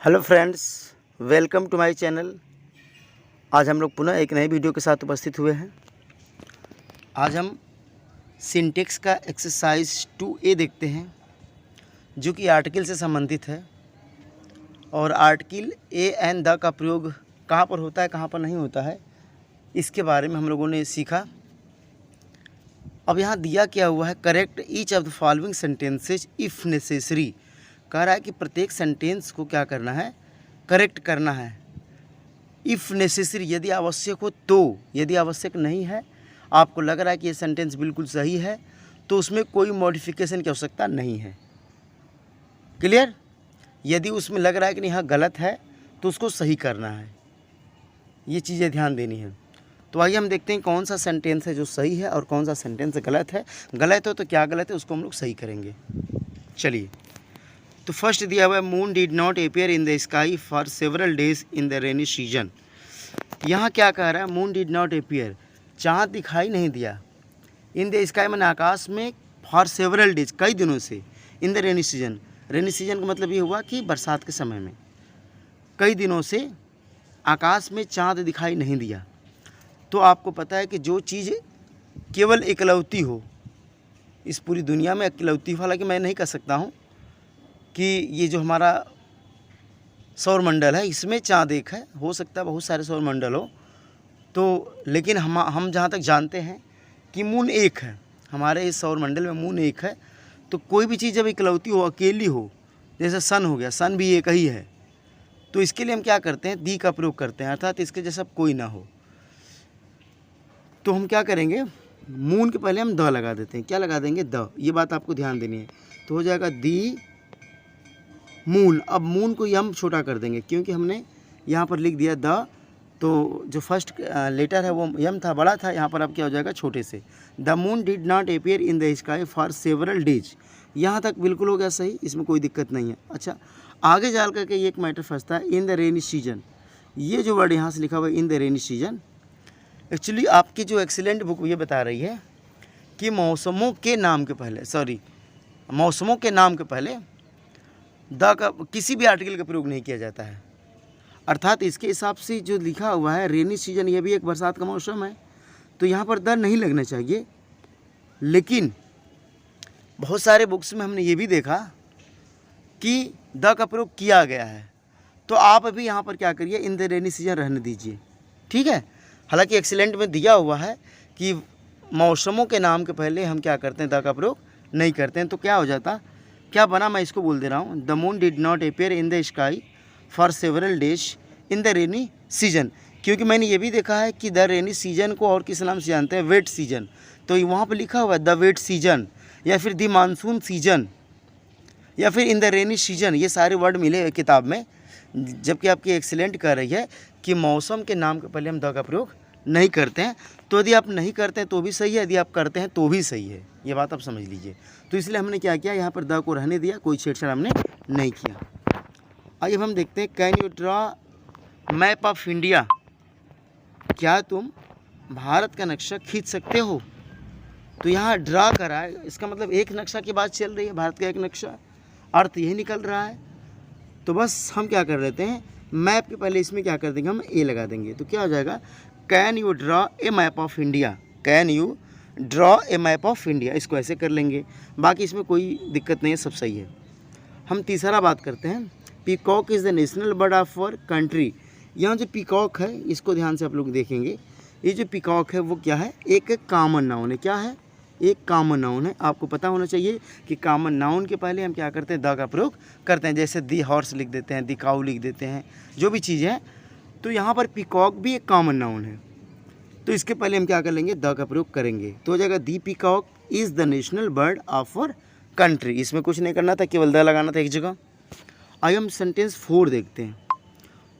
Hello friends, welcome to my channel. आज हम लोग पुनः एक नए वीडियो के साथ उपस्थित हुए हैं। आज हम सिंटेक्स का एक्सरसाइज 2A देखते हैं, जो कि आर्टिकल से संबंधित है। और आर्टिकल ए एंड द का प्रयोग कहाँ पर होता है, कहाँ पर नहीं होता है, इसके बारे में हम लोगों ने सीखा। अब यहाँ दिया क्या हुआ है, correct each of the following sentences if necessary. कह रहा है कि प्रत्येक सेंटेंस को क्या करना है, करेक्ट करना है। इफ़ नेसेसरी, यदि आवश्यक हो तो। यदि आवश्यक नहीं है, आपको लग रहा है कि ये सेंटेंस बिल्कुल सही है, तो उसमें कोई मॉडिफिकेशन की आवश्यकता नहीं है। क्लियर? यदि उसमें लग रहा है कि नहीं हाँ गलत है, तो उसको सही करना है। ये चीज़ें ध्यान देनी है। तो आइए हम देखते हैं कौन सा सेंटेंस है जो सही है और कौन सा सेंटेंस गलत है। गलत हो तो क्या गलत है, उसको हम लोग सही करेंगे। चलिए, तो फर्स्ट दिया हुआ है, moon did not appear in the sky for several days in the rainy season. यहाँ क्या कह रहा है, मून डिड नॉट अपियर, चाँद दिखाई नहीं दिया। इन द स्काई मैंने आकाश में, फॉर सेवरल डेज कई दिनों से, in the rainy season. Rainy season का मतलब ये हुआ कि बरसात के समय में कई दिनों से आकाश में चाँद दिखाई नहीं दिया। तो आपको पता है कि जो चीज़ केवल इकलौती हो इस पूरी दुनिया में, इकलौती, हालांकि मैं नहीं कह सकता हूँ कि ये जो हमारा सौरमंडल है इसमें चाँद एक है, हो सकता है बहुत सारे सौरमंडल हो, तो लेकिन हम जहाँ तक जानते हैं कि मून एक है। हमारे इस सौरमंडल में मून एक है। तो कोई भी चीज़ जब इकलौती हो, अकेली हो, जैसे सन हो गया, सन भी एक ही है, तो इसके लिए हम क्या करते हैं, दी का प्रयोग करते हैं, अर्थात इसके जैसा कोई ना हो। तो हम क्या करेंगे, मून के पहले हम द लगा देते हैं। क्या लगा देंगे, द। ये बात आपको ध्यान देनी है। तो हो जाएगा दी मून। अब मून को यम छोटा कर देंगे, क्योंकि हमने यहाँ पर लिख दिया द, तो जो फर्स्ट लेटर है वो यम था, बड़ा था, यहाँ पर अब क्या हो जाएगा, छोटे से। The moon did not appear in the sky for several days. यहाँ तक बिल्कुल हो गया सही, इसमें कोई दिक्कत नहीं है। अच्छा, आगे जाल करके ये एक मैटर फंसता है, इन द रेनी सीजन। ये जो वर्ड यहाँ से लिखा हुआ है in the rainy season, actually आपकी जो एक्सीलेंट बुक ये बता रही है कि मौसमों के नाम के पहले, मौसमों के नाम के पहले द का किसी भी आर्टिकल का प्रयोग नहीं किया जाता है। अर्थात इसके हिसाब से जो लिखा हुआ है रेनी सीजन, ये भी एक बरसात का मौसम है, तो यहाँ पर द नहीं लगना चाहिए। लेकिन बहुत सारे बुक्स में हमने ये भी देखा कि द का प्रयोग किया गया है। तो आप अभी यहाँ पर क्या करिए, इन द रेनी सीजन रहने दीजिए, ठीक है। हालांकि एक्सीलेंट में दिया हुआ है कि मौसमों के नाम के पहले हम क्या करते हैं, द का प्रयोग नहीं करते हैं। तो क्या हो जाता, क्या बना, मैं इसको बोल दे रहा हूँ, the moon did not appear in the sky for several days in the rainy season. क्योंकि मैंने ये भी देखा है कि द रेनी सीजन को और किस नाम से जानते हैं, वेट सीजन। तो वहाँ पर लिखा हुआ है द वेट सीजन, या फिर द मानसून सीजन, या फिर इन द रेनी सीजन। ये सारे वर्ड मिले किताब में, जबकि आपकी एक्सीलेंट कह रही है कि मौसम के नाम के पहले हम द का प्रयोग नहीं करते हैं। तो यदि आप नहीं करते हैं तो भी सही है, यदि आप करते हैं तो भी सही है। ये बात आप समझ लीजिए। तो इसलिए हमने क्या किया, यहाँ पर द को रहने दिया, कोई छेड़छाड़ हमने नहीं किया। आइए अब हम देखते हैं, can you draw map of India. क्या तुम भारत का नक्शा खींच सकते हो। तो यहाँ ड्रा करा है, इसका मतलब एक नक्शा की बात चल रही है, भारत का एक नक्शा, अर्थ यही निकल रहा है। तो बस हम क्या कर देते हैं, मैप के पहले इसमें क्या कर देंगे, हम ए लगा देंगे। तो क्या हो जाएगा, can you draw a map of India. Can you draw a map of India, इसको ऐसे कर लेंगे। बाकी इसमें कोई दिक्कत नहीं है, सब सही है। हम तीसरा बात करते हैं, peacock is the national bird of our country. यहाँ जो पीकॉक है, इसको ध्यान से आप लोग देखेंगे, ये जो पीकॉक है वो क्या है, एक कॉमन नाउन है। क्या है, एक कॉमन नाउन है। आपको पता होना चाहिए कि कॉमन नाउन के पहले हम क्या करते हैं, द का प्रयोग करते हैं। जैसे दी हॉर्स लिख देते हैं, दी काऊ लिख देते हैं, जो भी चीज़ है। तो यहाँ पर पीकॉक भी एक कॉमन नाउन है, तो इसके पहले हम क्या कर लेंगे, द का प्रयोग करेंगे। तो हो जाएगा the peacock is the national bird of our country. इसमें कुछ नहीं करना था, केवल द लगाना था एक जगह। आइए हम सेंटेंस 4 देखते हैं।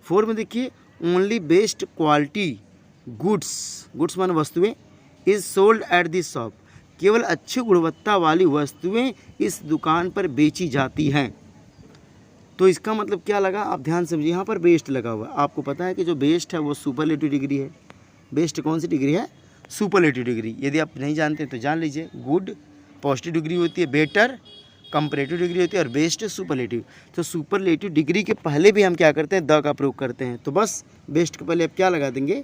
4 में देखिए, ओनली बेस्ट क्वालिटी गुड्स माने वस्तुएं is sold at this shop. केवल अच्छी गुणवत्ता वाली वस्तुएं इस दुकान पर बेची जाती हैं। तो इसका मतलब क्या लगा, आप ध्यान समझिए। यहाँ पर बेस्ट लगा हुआ है। आपको पता है कि जो बेस्ट है वो सुपरलेटिव डिग्री है। बेस्ट कौन सी डिग्री है, सुपरलेटिव डिग्री। यदि आप नहीं जानते तो जान लीजिए। गुड पॉजिटिव डिग्री होती है, बेटर कंपैरेटिव डिग्री होती है और बेस्ट सुपरलेटिव। तो सुपरलेटिव डिग्री के पहले भी हम क्या करते हैं, द का प्रयोग करते हैं। तो बस बेस्ट के पहले आप क्या लगा देंगे,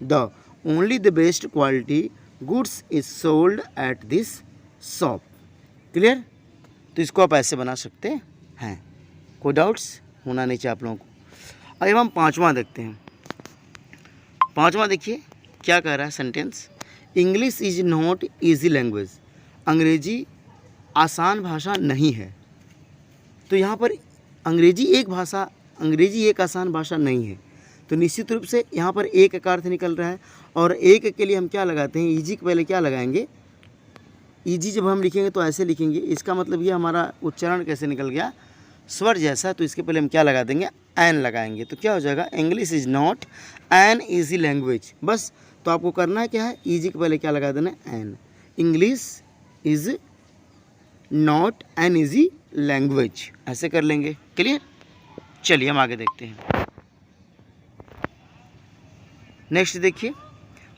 the. Only the best quality goods is sold at this shop. Clear. तो इसको आप ऐसे बना सकते हैं, कोई डाउट्स होना नहीं चाहिए आप लोगों को। अब हम पाँचवां देखते हैं। पाँचवां देखिए क्या कह रहा है sentence, English is not easy language. अंग्रेजी आसान भाषा नहीं है। तो यहाँ पर अंग्रेजी एक आसान भाषा नहीं है। तो निश्चित रूप से यहाँ पर एक का अर्थ निकल रहा है और एक के लिए हम क्या लगाते हैं, ईजी के पहले क्या लगाएंगे, ईजी जब हम लिखेंगे तो ऐसे लिखेंगे। इसका मतलब ये हमारा उच्चारण कैसे निकल गया, स्वर जैसा। तो इसके पहले हम क्या लगा देंगे, एन लगाएंगे। तो क्या हो जाएगा, English is not an easy language. बस तो आपको करना है क्या है, ईजी के पहले क्या लगा देना है, an. English is not an easy language, ऐसे कर लेंगे। क्लियर। चलिए हम आगे देखते हैं। नेक्स्ट देखिए,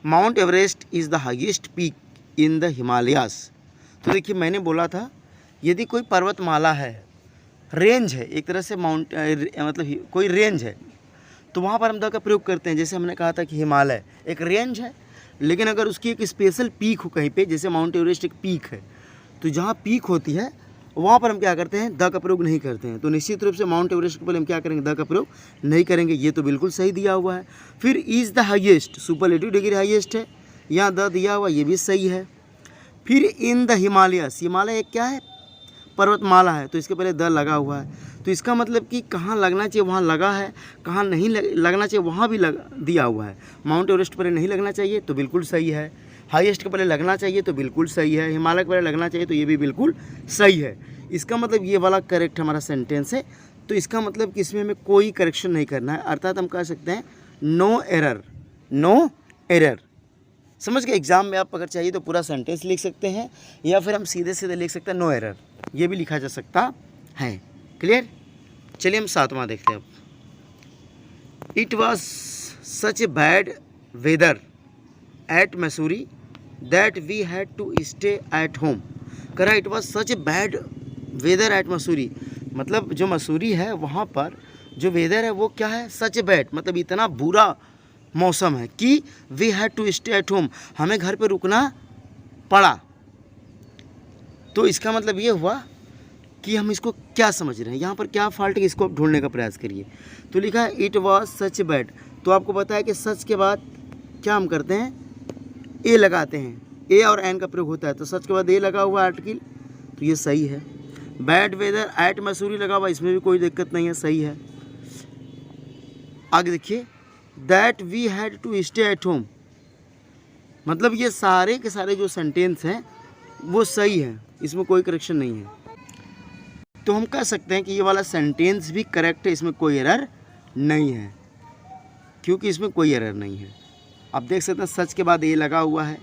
mount Everest is the highest peak in the Himalayas. तो देखिए मैंने बोला था यदि कोई पर्वतमाला है, रेंज है, एक तरह से मतलब कोई रेंज है, तो वहाँ पर हम द का प्रयोग करते हैं। जैसे हमने कहा था कि हिमालय एक रेंज है, लेकिन अगर उसकी एक स्पेशल पीक हो कहीं पे, जैसे माउंट एवरेस्ट एक पीक है, तो जहाँ पीक होती है वहाँ पर हम क्या करते हैं, द का प्रयोग नहीं करते हैं। तो निश्चित रूप से माउंट एवरेस्ट के पहले हम क्या करेंगे, द का प्रयोग नहीं करेंगे। ये तो बिल्कुल सही दिया हुआ है। फिर is the highest, superlative degree highest है, यहाँ द दिया हुआ, ये भी सही है। फिर इन द हिमालयस, हिमालय एक क्या है, पर्वतमाला है, तो इसके पहले द लगा हुआ है। तो इसका मतलब कि कहाँ लगना चाहिए वहाँ लगा है, कहाँ नहीं लगना चाहिए वहाँ भी दिया हुआ है। माउंट एवरेस्ट पर नहीं लगना चाहिए तो बिल्कुल सही है, हाईएस्ट के पहले लगना चाहिए तो बिल्कुल सही है, हिमालय के पहले लगना चाहिए तो ये भी बिल्कुल सही है। इसका मतलब ये वाला करेक्ट हमारा सेंटेंस है। तो इसका मतलब कि इसमें हमें कोई करेक्शन नहीं करना है, अर्थात हम कह सकते हैं नो एरर, नो एरर। समझ गए। एग्जाम में आप अगर चाहिए तो पूरा सेंटेंस लिख सकते हैं या फिर हम सीधे सीधे लिख सकते हैं नो एरर, ये भी लिखा जा सकता है। क्लियर। चलिए हम सातवां देखते हैं अब। It was such a bad weather at Mussoorie that we had to stay at home. कह रहा it was such a bad weather at Mussoorie, मतलब जो मसूरी है वहाँ पर जो वेदर है वो क्या है, सच ए बैड, मतलब इतना बुरा मौसम है कि we had to stay at home, हमें घर पे रुकना पड़ा। तो इसका मतलब ये हुआ कि हम इसको क्या समझ रहे हैं, यहाँ पर क्या फॉल्ट है, इसको आप ढूंढने का प्रयास करिए। तो लिखा है इट वॉज सच बैड। तो आपको पता है कि सच के बाद क्या हम करते हैं, ए लगाते हैं, ए और एन का प्रयोग होता है। तो सच के बाद ए लगा हुआ आर्टिकल, तो ये सही है। बैड वेदर एट मसूरी लगा हुआ, इसमें भी कोई दिक्कत नहीं है, सही है। आगे देखिए, that we had to stay at home, मतलब ये सारे के सारे जो सेंटेंस हैं वो सही है, इसमें कोई करेक्शन नहीं है। तो हम कह सकते हैं कि ये वाला सेंटेंस भी करेक्ट है, इसमें कोई एरर नहीं है, क्योंकि इसमें कोई एरर नहीं है। आप देख सकते हैं सच के बाद ए लगा हुआ है,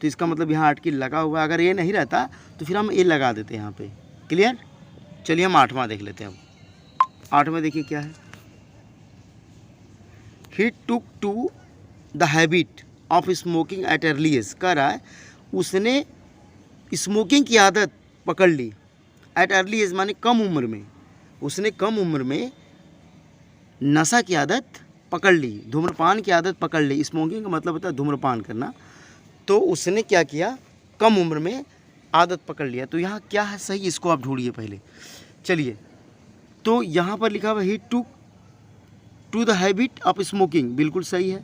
तो इसका मतलब यहाँ आर्टिकल लगा हुआ है। अगर ये नहीं रहता तो फिर हम ए लगा देते यहाँ पे। क्लियर। चलिए हम आठवां देख लेते हैं। अब आठवां देखिए क्या है, he took to the habit of smoking at early age. कह रहा है उसने स्मोकिंग की आदत पकड़ ली, एट अर्ली एज माने कम उम्र में, उसने कम उम्र में नशा की आदत पकड़ ली, धूम्रपान की आदत पकड़ ली। स्मोकिंग का मतलब होता है धूम्रपान करना। तो उसने क्या किया, कम उम्र में आदत पकड़ लिया। तो यहाँ क्या है सही, इसको आप ढूंढिए पहले। चलिए, तो यहाँ पर लिखा हुआ he took to the habit of smoking, बिल्कुल सही है,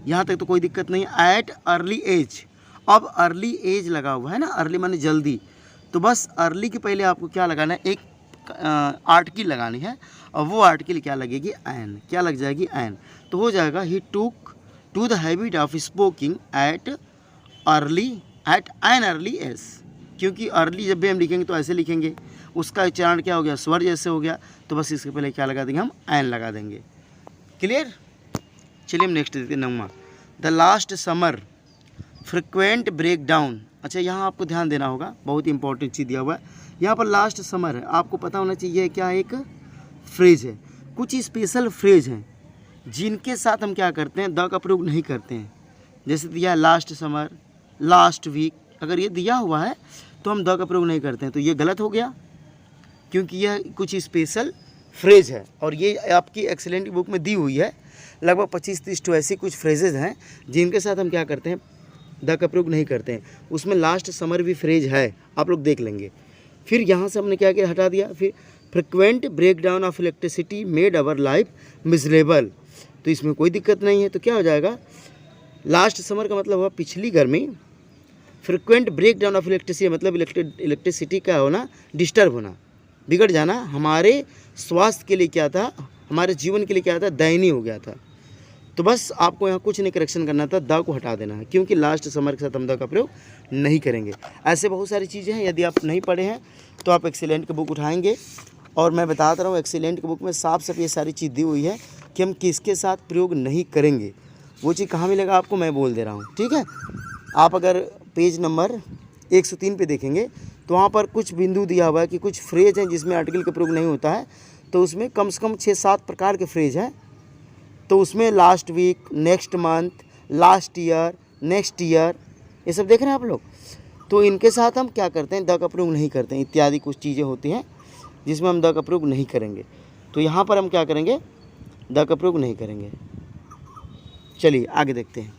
यहाँ तक तो कोई दिक्कत नहीं। एट अर्ली एज, अब अर्ली एज लगा हुआ है ना, अर्ली माने जल्दी, तो बस अर्ली के पहले आपको क्या लगाना है, एक आर्टिकल लगानी है, और वो आर्टिकल क्या लगेगी, एन, क्या लग जाएगी, एन। तो हो जाएगा he took to the habit of smoking at an early age. क्योंकि अर्ली जब भी हम लिखेंगे तो ऐसे लिखेंगे, उसका उच्चारण क्या हो गया, स्वर जैसे हो गया, तो बस इसके पहले क्या लगा देंगे, हम एन लगा देंगे। क्लियर। चलिए हम नेक्स्ट देखते हैं, 9वां, the last summer frequent break down. अच्छा, यहाँ आपको ध्यान देना होगा, बहुत इंपॉर्टेंट चीज़ दिया हुआ है यहाँ पर, लास्ट समर है, आपको पता होना चाहिए क्या एक फ्रेज है। कुछ स्पेशल फ्रेज हैं जिनके साथ हम क्या करते हैं, द का प्रयोग नहीं करते हैं। जैसे दिया है लास्ट समर, लास्ट वीक, अगर ये दिया हुआ है तो हम द का प्रयोग नहीं करते हैं, तो ये गलत हो गया। क्योंकि यह कुछ स्पेशल फ्रेज है और ये आपकी एक्सेलेंट बुक में दी हुई है। लगभग 25-30 तो ऐसी कुछ फ्रेजेज हैं जिनके साथ हम क्या करते हैं, द का प्रयोग नहीं करते हैं। उसमें लास्ट समर भी फ्रेज है, आप लोग देख लेंगे। फिर यहाँ से हमने क्या किया, हटा दिया। फिर frequent break down of electricity made our life miserable, तो इसमें कोई दिक्कत नहीं है। तो क्या हो जाएगा, लास्ट समर का मतलब हुआ पिछली गर्मी। Frequent break down of electricity मतलब इलेक्ट्रिसिटी का होना, डिस्टर्ब होना, बिगड़ जाना हमारे स्वास्थ्य के लिए क्या था, हमारे जीवन के लिए क्या था, दयनीय हो गया था। तो बस आपको यहाँ कुछ नहीं करेक्शन करना था, द को हटा देना है, क्योंकि लास्ट समर के साथ हम द का प्रयोग नहीं करेंगे। ऐसे बहुत सारी चीज़ें हैं, यदि आप नहीं पढ़े हैं तो आप एक्सीलेंट की बुक उठाएंगे और मैं बताता रहा हूँ एक्सीलेंट की बुक में साफ साफ ये सारी चीज़ दी हुई है कि हम किसके साथ प्रयोग नहीं करेंगे। वो चीज़ कहाँ मिलेगा आपको, मैं बोल दे रहा हूँ, ठीक है। आप अगर पेज नंबर 103 पे देखेंगे तो वहाँ पर कुछ बिंदु दिया हुआ है कि कुछ फ्रेज हैं जिसमें आर्टिकल का प्रयोग नहीं होता है। तो उसमें कम से कम 6-7 प्रकार के फ्रेज हैं। तो उसमें last week, next month, last year, next year, ये सब देख रहे हैं आप लोग। तो इनके साथ हम क्या करते हैं, द का प्रयोग नहीं करते हैं। इत्यादि कुछ चीज़ें होती हैं जिसमें हम द का प्रयोग नहीं करेंगे। तो यहाँ पर हम क्या करेंगे, द का प्रयोग नहीं करेंगे। चलिए आगे देखते हैं।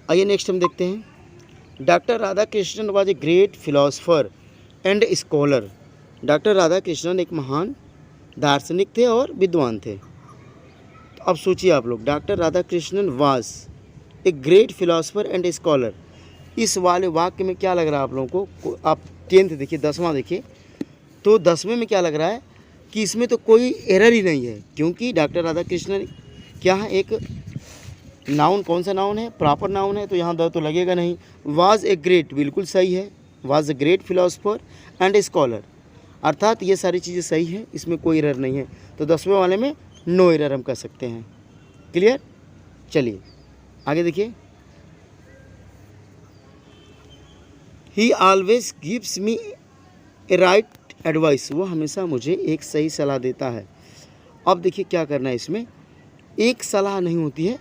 आइए नेक्स्ट हम देखते हैं। Doctor Radha Krishnan was a great philosopher and scholar. Doctor Radha Krishnan एक महान दार्शनिक थे और विद्वान थे। तो अब सोचिए आप लोग, doctor Radha Krishnan was a great philosopher and scholar, इस वाले वाक्य में क्या लग रहा है आप लोगों को। आप 10th देखिए, 10वां देखिए, तो 10वें में क्या लग रहा है कि इसमें तो कोई एरर ही नहीं है, क्योंकि डॉक्टर राधा कृष्णन क्या है, एक नाउन, कौन सा नाउन है, प्रॉपर नाउन है, तो यहाँ द तो लगेगा नहीं। वाज ए ग्रेट बिल्कुल सही है, was a great philosopher and a scholar, अर्थात ये सारी चीज़ें सही है, इसमें कोई एरर नहीं है। तो 10वें वाले में नो एरर हम कर सकते हैं। क्लियर, चलिए आगे देखिए। ही ऑलवेज गिव्स मी ए राइट एडवाइस, वो हमेशा मुझे एक सही सलाह देता है। अब देखिए क्या करना है, इसमें एक सलाह नहीं होती है,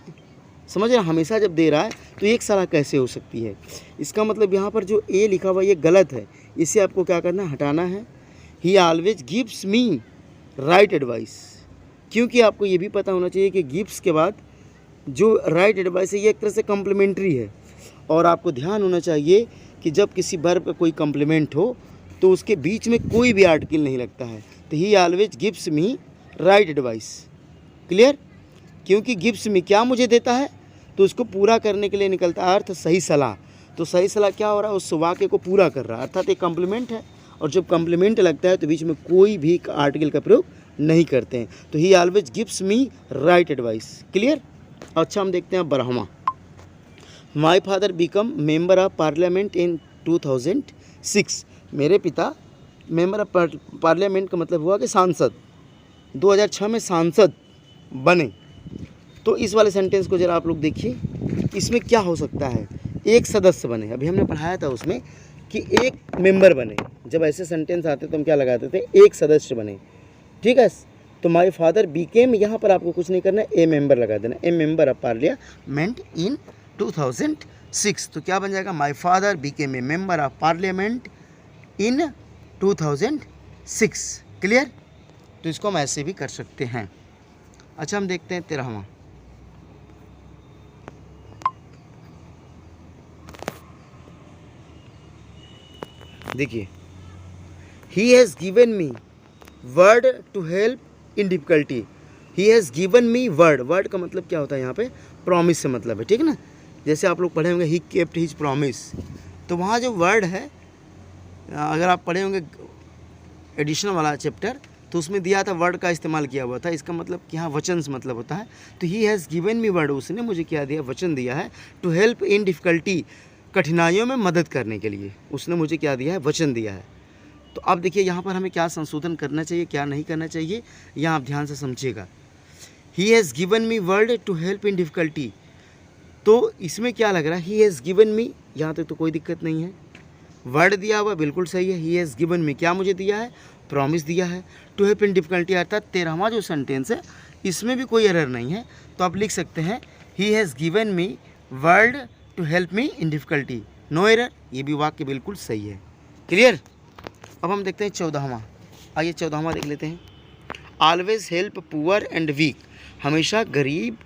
समझ रहे, हमेशा जब दे रहा है तो एक सलाह कैसे हो सकती है। इसका मतलब यहाँ पर जो ए लिखा हुआ ये गलत है, इसे आपको क्या करना है, हटाना है। ही always gives me right advice, क्योंकि आपको ये भी पता होना चाहिए कि गिव्स के बाद जो राइट एडवाइस है ये एक तरह से कम्प्लीमेंट्री है। और आपको ध्यान होना चाहिए कि जब किसी वर्ब का कोई कम्प्लीमेंट हो तो उसके बीच में कोई भी आर्टिकल नहीं लगता है। तो he always gives me right advice. Clear, क्योंकि गिव्स मी क्या मुझे देता है, तो उसको पूरा करने के लिए निकलता है अर्थ सही सलाह। तो सही सलाह क्या हो रहा है, उस वाक्य को पूरा कर रहा है, अर्थात एक कम्प्लीमेंट है। और जब कम्प्लीमेंट लगता है तो बीच में कोई भी आर्टिकल का प्रयोग नहीं करते हैं। तो he always gives me right advice. Clear. अच्छा हम देखते हैं 12वां। My father become member of parliament in 2006। मेरे पिता मेंबर ऑफ पार्लियामेंट का मतलब हुआ कि सांसद, 2006 में सांसद बने। तो इस वाले सेंटेंस को जरा आप लोग देखिए, इसमें क्या हो सकता है, एक सदस्य बने। अभी हमने पढ़ाया था उसमें कि एक मेंबर बने। जब ऐसे सेंटेंस आते तो हम क्या लगाते थे, एक सदस्य बने, ठीक है। तो माय फादर बीकेम, यहाँ पर आपको कुछ नहीं करना है, ए मेंबर लगा देना, ए मेंबर ऑफ पार्लियामेंट इन 2006। तो क्या बन जाएगा, my father Beckham A member of parliament in 2006। Clear. तो इसको हम ऐसे भी कर सकते हैं। अच्छा हम देखते हैं 13वां। देखिए, he has given me word to help in difficulty. He has given me word, word का मतलब क्या होता है यहाँ पे, प्रॉमिस से मतलब है, ठीक है ना। जैसे आप लोग पढ़े होंगे ही केप्ट हिज प्रॉमिस, तो वहाँ जो वर्ड है, अगर आप पढ़े होंगे एडिशनल वाला चैप्टर, तो उसमें दिया था वर्ड का इस्तेमाल किया हुआ था। इसका मतलब कि यहाँ वचन से मतलब होता है। तो ही हैज़ गिवन मी वर्ड, उसने मुझे क्या दिया, वचन दिया है। टू हेल्प इन डिफिकल्टी, कठिनाइयों में मदद करने के लिए उसने मुझे क्या दिया है, वचन दिया है। तो अब देखिए यहाँ पर हमें क्या संशोधन करना चाहिए, क्या नहीं करना चाहिए, यहाँ आप ध्यान से समझिएगा। He has given me word to help in difficulty, तो इसमें क्या लग रहा है, ही हैज़ गिवन मी, यहाँ तक तो कोई दिक्कत नहीं है। वर्ड दिया हुआ बिल्कुल सही है, ही हैज़ गिवन मी क्या मुझे दिया है, प्रॉमिस दिया है। टू हेल्प इन डिफिकल्टी अर्थात 13वां जो सेंटेंस है इसमें भी कोई एरर नहीं है। तो आप लिख सकते हैं he has given me word to help me in difficulty, no error. ये भी वाक्य बिल्कुल सही है। क्लियर। अब हम देखते हैं 14वां। आइए 14वां देख लेते हैं। Always help poor and weak, हमेशा गरीब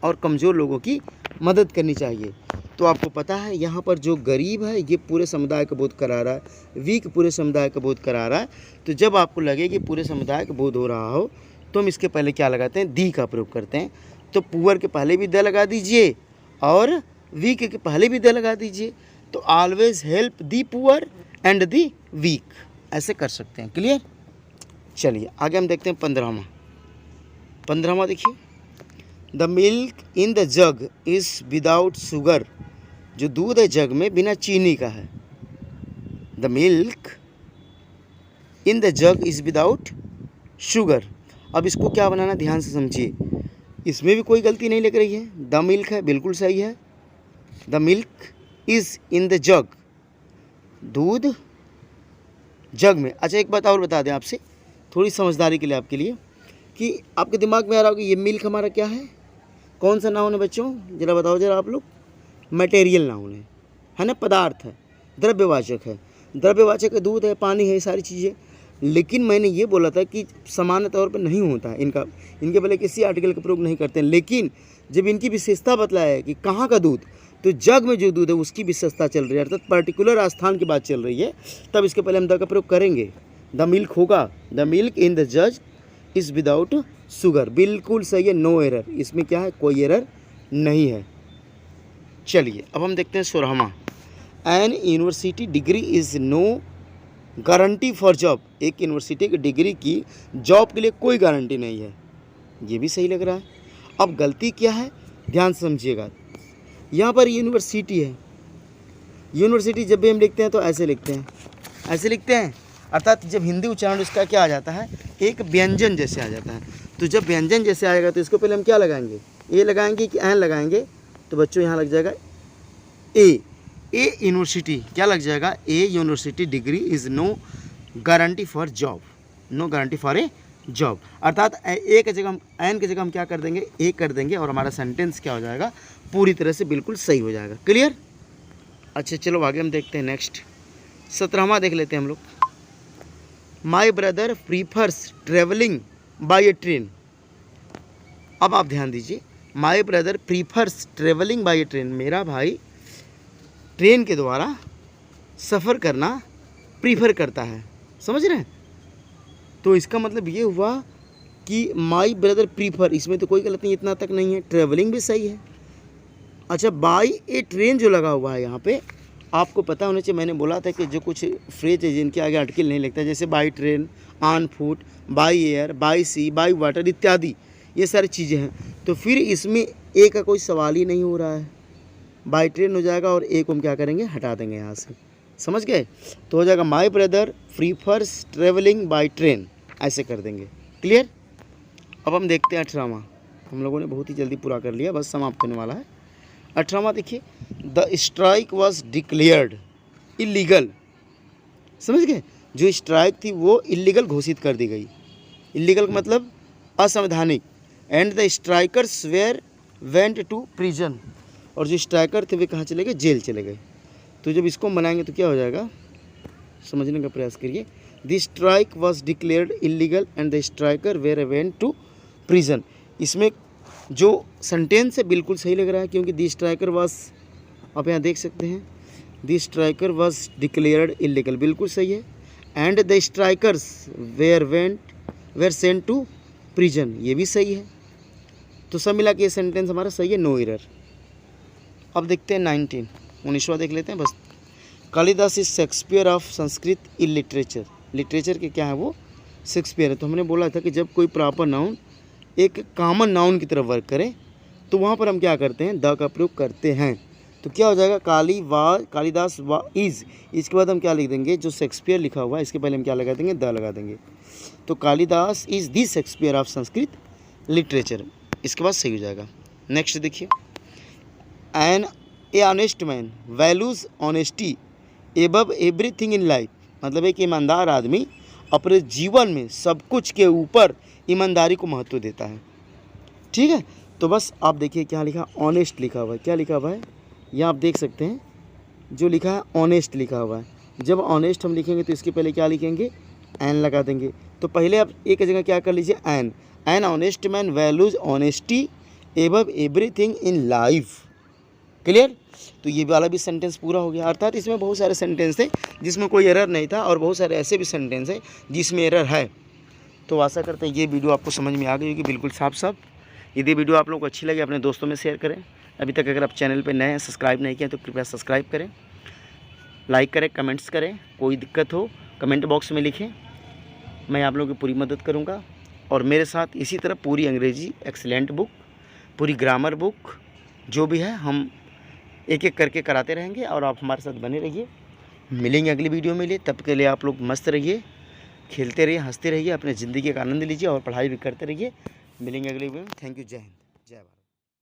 और कमज़ोर लोगों की मदद करनी चाहिए। तो आपको पता है यहाँ पर जो गरीब है ये पूरे समुदाय का बोध करा रहा है, वीक पूरे समुदाय का बोध करा रहा है। तो जब आपको लगे कि पूरे समुदाय का बोध हो रहा हो तो हम इसके पहले क्या लगाते हैं, दी का प्रयोग करते हैं। तो पुअर के पहले भी द लगा दीजिए और वीक के पहले भी द लगा दीजिए। तो always help the poor and the weak, ऐसे कर सकते हैं। क्लियर। चलिए आगे हम देखते हैं 15वां देखिए। The milk in the jug is without sugar, जो दूध है जग में बिना चीनी का है। The milk in the jug is without sugar. अब इसको क्या बनाना, ध्यान से समझिए, इसमें भी कोई गलती नहीं लग रही है। द मिल्क है, बिल्कुल सही है। The milk is in the जग, दूध जग में। अच्छा एक बात और बता दें आपसे, थोड़ी समझदारी के लिए आपके लिए, कि आपके दिमाग में आ रहा होगा ये मिल्क हमारा क्या है, कौन सा नाउन है बच्चों, ज़रा बताओ ज़रा आप लोग। मटेरियल नाउन है ना, पदार्थ है, द्रव्यवाचक है। द्रव्यवाचक है, दूध है, पानी है, ये सारी चीज़ें। लेकिन मैंने ये बोला था कि सामान्य तौर पर नहीं होता है इनका, इनके पहले किसी आर्टिकल का प्रयोग नहीं करते हैं। लेकिन जब इनकी विशेषता बतलाया है कि कहाँ का दूध, तो जग में जो दूध है उसकी विशेषता चल रही है, अर्थात पर्टिकुलर स्थान की बात चल रही है, तब इसके पहले हम द का प्रयोग करेंगे। द मिल्क होगा, द मिल्क इन द जज इज़ विदाउट शुगर, बिल्कुल सही है, नो एरर। इसमें क्या है, कोई एरर नहीं है। चलिए अब हम देखते हैं 16वां। An university degree is no guarantee for job, एक यूनिवर्सिटी की डिग्री की जॉब के लिए कोई गारंटी नहीं है। ये भी सही लग रहा है। अब गलती क्या है, ध्यान से समझिएगा। यहाँ पर यूनिवर्सिटी है, यूनिवर्सिटी जब भी हम लिखते हैं तो ऐसे लिखते हैं, ऐसे लिखते हैं, अर्थात जब हिंदी उच्चारण इसका क्या आ जाता है, एक व्यंजन जैसे आ जाता है। तो जब व्यंजन जैसे आएगा तो इसको पहले हम क्या लगाएंगे, ए लगाएंगे कि एन लगाएंगे। तो बच्चों यहाँ लग जाएगा ए यूनिवर्सिटी, क्या लग जाएगा, a university degree is no guarantee for job, no guarantee for a job. अर्थात ए की जगह हम, एन की जगह हम क्या कर देंगे, ए कर देंगे, और हमारा सेंटेंस क्या हो जाएगा, पूरी तरह से बिल्कुल सही हो जाएगा। क्लियर। अच्छा चलो आगे हम देखते हैं नेक्स्ट 17वां देख लेते हैं हम लोग। My brother prefers travelling by A train. अब आप ध्यान दीजिए, my brother prefers travelling by A train, मेरा भाई ट्रेन के द्वारा सफ़र करना प्रीफर करता है, समझ रहे हैं। तो इसका मतलब ये हुआ कि माई ब्रदर प्रीफर, इसमें तो कोई गलत नहीं, इतना तक नहीं है, ट्रेवलिंग भी सही है। अच्छा बाई ए ट्रेन जो लगा हुआ है यहाँ पे, आपको पता होना चाहिए, मैंने बोला था कि जो कुछ फ्रेज है जिनके आगे आर्टिकल नहीं लगता, जैसे by train, on foot, by air, by sea, by water इत्यादि, ये सारी चीज़ें हैं। तो फिर इसमें ए का कोई सवाल ही नहीं हो रहा है, बाई ट्रेन हो जाएगा और ए को हम क्या करेंगे, हटा देंगे यहाँ से, समझ गए। तो हो जाएगा my brother prefers travelling by train, ऐसे कर देंगे। क्लियर। अब हम देखते हैं 18वां, हम लोगों ने बहुत ही जल्दी पूरा कर लिया, बस समाप्त होने वाला है। 18वां देखिए, the strike was declared illegal, समझ गए, जो स्ट्राइक थी वो इलीगल घोषित कर दी गई। इलीगल मतलब असंवैधानिक। And the strikers were went to prison, और जो स्ट्राइकर थे वे कहाँ चले गए, जेल चले गए। तो जब इसको बनाएंगे तो क्या हो जाएगा, समझने का प्रयास करिए। The strike was declared illegal and the striker were went to prison. इसमें जो सेंटेंस है बिल्कुल सही लग रहा है, क्योंकि द स्ट्राइकर वॉज, आप यहाँ देख सकते हैं, the striker was declared illegal, बिल्कुल सही है। And the strikers were sent to prison, ये भी सही है। तो सब मिला के ये सेंटेंस हमारा सही है, नो एरर। अब देखते हैं 19वां देख लेते हैं बस। Kalidas is Shakespeare of Sanskrit in literature, literature के क्या है वो, शेक्सपियर है। तो हमने बोला था कि जब कोई प्रॉपर नाउन एक कॉमन नाउन की तरफ वर्क करे तो वहाँ पर हम क्या करते हैं, द का प्रयोग करते हैं। तो क्या हो जाएगा, कालिदास वा इज़, इसके बाद हम क्या लिख देंगे, जो शेक्सपियर लिखा हुआ है इसके पहले हम क्या लगा देंगे, द लगा देंगे। तो Kalidas is the Shakespeare of Sanskrit literature, इसके बाद सही हो जाएगा। नेक्स्ट देखिए, an a honest man values honesty above everything in life, मतलब एक ईमानदार आदमी अपने जीवन में सब कुछ के ऊपर ईमानदारी को महत्व देता है। ठीक है, तो बस आप देखिए क्या लिखा, ऑनेस्ट लिखा हुआ है। क्या लिखा हुआ है, यहाँ आप देख सकते हैं जो लिखा है ऑनेस्ट लिखा हुआ है। जब ऑनेस्ट हम लिखेंगे तो इसके पहले क्या लिखेंगे, एन लगा देंगे। तो पहले आप एक जगह क्या कर लीजिए, an honest man values honesty above everything in life. Clear. तो ये वाला भी सेंटेंस पूरा हो गया। अर्थात इसमें बहुत सारे सेंटेंस थे जिसमें कोई एरर नहीं था और बहुत सारे ऐसे भी सेंटेंस हैं जिसमें एरर है। तो आशा करते हैं ये वीडियो आपको समझ में आ गई होगी बिल्कुल साफ साफ। यदि वीडियो आप लोग को अच्छी लगे अपने दोस्तों में शेयर करें। अभी तक अगर आप चैनल पर नए हैं, सब्सक्राइब नहीं किया तो कृपया सब्सक्राइब करें, लाइक करें, कमेंट्स करें। कोई दिक्कत हो कमेंट बॉक्स में लिखें, मैं आप लोगों की पूरी मदद करूंगा। और मेरे साथ इसी तरह पूरी अंग्रेजी एक्सीलेंट बुक, पूरी ग्रामर बुक जो भी है हम एक एक करके कराते रहेंगे और आप हमारे साथ बने रहिए। मिलेंगे अगली वीडियो में। तब के लिए आप लोग मस्त रहिए, खेलते रहिए, हंसते रहिए, अपने ज़िंदगी का आनंद लीजिए और पढ़ाई भी करते रहिए। मिलेंगे अगली वीडियो में। थैंक यू, जय हिंद।